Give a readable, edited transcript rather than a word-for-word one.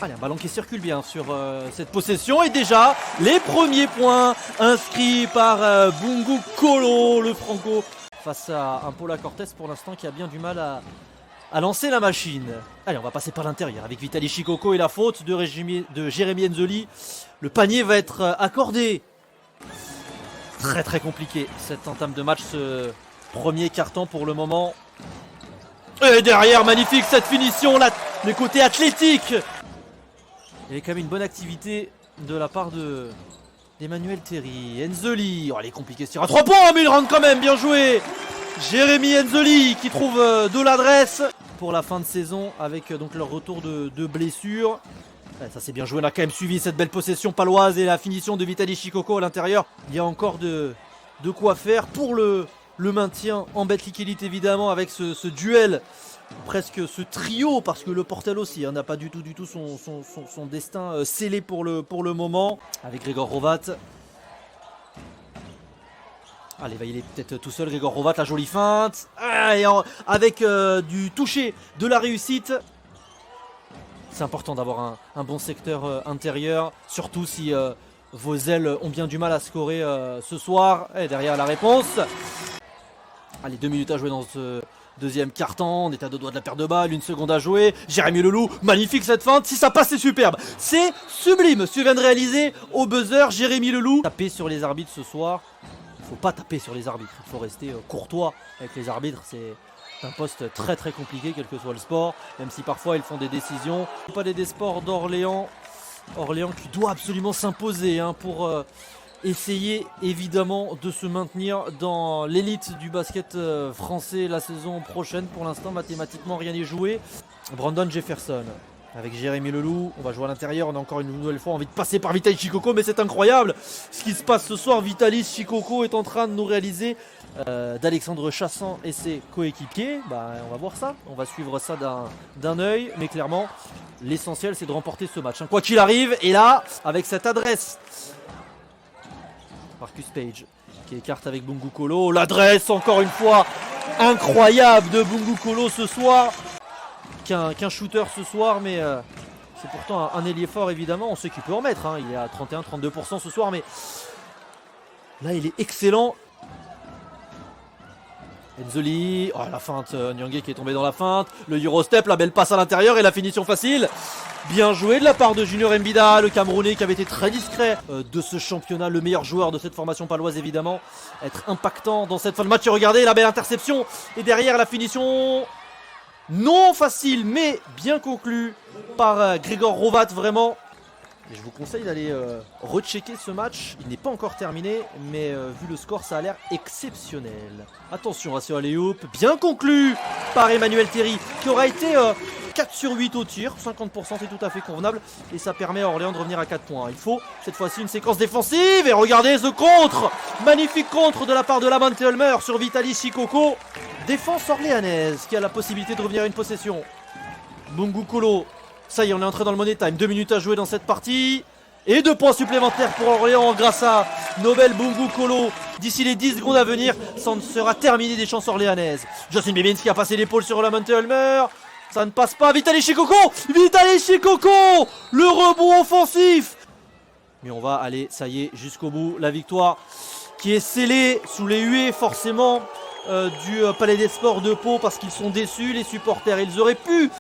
Allez, un ballon qui circule bien sur cette possession. Et déjà, les premiers points inscrits par Bungu Kolo, le Franco, face à un Paula Cortés pour l'instant qui a bien du mal à lancer la machine. Allez, on va passer par l'intérieur avec Vitaly Chikoko et la faute de Jérémy Enzoli. Le panier va être accordé. Très très compliqué cette entame de match, ce premier carton pour le moment. Et derrière, magnifique cette finition, le côté athlétique. Il y avait quand même une bonne activité de la part d'Emmanuel Terry. Enzoli, oh, elle est compliquée ce tir à 3 points, mais il rentre quand même, bien joué. Jérémy Enzoli qui trouve de l'adresse pour la fin de saison avec donc leur retour de blessure. Ouais, ça c'est bien joué, on a quand même suivi cette belle possession paloise et la finition de Vitaly Chikoko à l'intérieur. Il y a encore de quoi faire pour le maintien en Betclic Elite évidemment avec ce duel. Presque ce trio, parce que le Portel aussi n'a pas du tout son destin scellé pour le moment. Avec Grégor Rovat. Allez, va y aller peut-être tout seul Grégor Rovat, la jolie feinte. Avec du toucher, de la réussite. C'est important d'avoir un bon secteur intérieur, surtout si vos ailes ont bien du mal à scorer ce soir. Et derrière la réponse. Allez, 2 minutes à jouer dans ce deuxième carton, on est à 2 doigts de la perte de balle, 1 seconde à jouer. Jérémy Leloup, magnifique cette feinte, si ça passe c'est superbe. C'est sublime ce que vient de réaliser au buzzer Jérémy Leloup. Taper sur les arbitres ce soir, il ne faut pas taper sur les arbitres, il faut rester courtois avec les arbitres. C'est un poste très très compliqué quel que soit le sport, même si parfois ils font des décisions. Palais des Sports d'Orléans, Orléans qui doit absolument s'imposer pour essayer évidemment de se maintenir dans l'élite du basket français la saison prochaine. Pour l'instant mathématiquement rien n'est joué. Brandon Jefferson avec Jérémy Leloup, on va jouer à l'intérieur, on a encore une nouvelle fois envie de passer par Vitaly Chikoko, mais c'est incroyable ce qui se passe ce soir. Vitaly Chikoko est en train de nous réaliser d'Alexandre Chassan et ses coéquipiers. On va voir ça, on va suivre ça d'un œil, mais clairement l'essentiel c'est de remporter ce match, quoi qu'il arrive. Et là avec cette adresse, Marcus Page qui écarte avec Bungu Kolo. L'adresse encore une fois incroyable de Bungu Kolo ce soir. Qu'un shooter ce soir, mais c'est pourtant un ailier fort évidemment. On sait qu'il peut en mettre. Il est à 31-32% ce soir, mais là il est excellent. Enzoli, la feinte, Nyangé qui est tombé dans la feinte. Le Eurostep, la belle passe à l'intérieur et la finition facile. Bien joué de la part de Junior Mbida, le Camerounais qui avait été très discret de ce championnat, le meilleur joueur de cette formation paloise évidemment. Être impactant dans cette fin de match. Et regardez la belle interception. Et derrière la finition non facile mais bien conclue par Grégor Rovat vraiment. Et je vous conseille d'aller rechecker ce match. Il n'est pas encore terminé, mais vu le score, ça a l'air exceptionnel. Attention à ce alley-oop, bien conclu par Emmanuel Terry, qui aura été 4 sur 8 au tir. 50% c'est tout à fait convenable. Et ça permet à Orléans de revenir à 4 points. Il faut cette fois-ci une séquence défensive. Et regardez ce contre, magnifique contre de la part de Lamante Ulmer sur Vitaly Chikoko. Défense orléanaise qui a la possibilité de revenir à une possession. Bungu Kolo. Ça y est, on est entré dans le money time. 2 minutes à jouer dans cette partie. Et 2 points supplémentaires pour Orléans grâce à Nobel Bungu Kolo. D'ici les 10 secondes à venir, ça ne sera terminé des chances orléanaises. Justin Bibbins qui a passé l'épaule sur Lamante Ulmer. Ça ne passe pas. Vitaly Chikoko. Vitaly Chikoko. Le rebond offensif. Mais on va aller, ça y est, jusqu'au bout. La victoire qui est scellée sous les huées forcément du Palais des Sports de Pau parce qu'ils sont déçus, les supporters. Ils auraient pu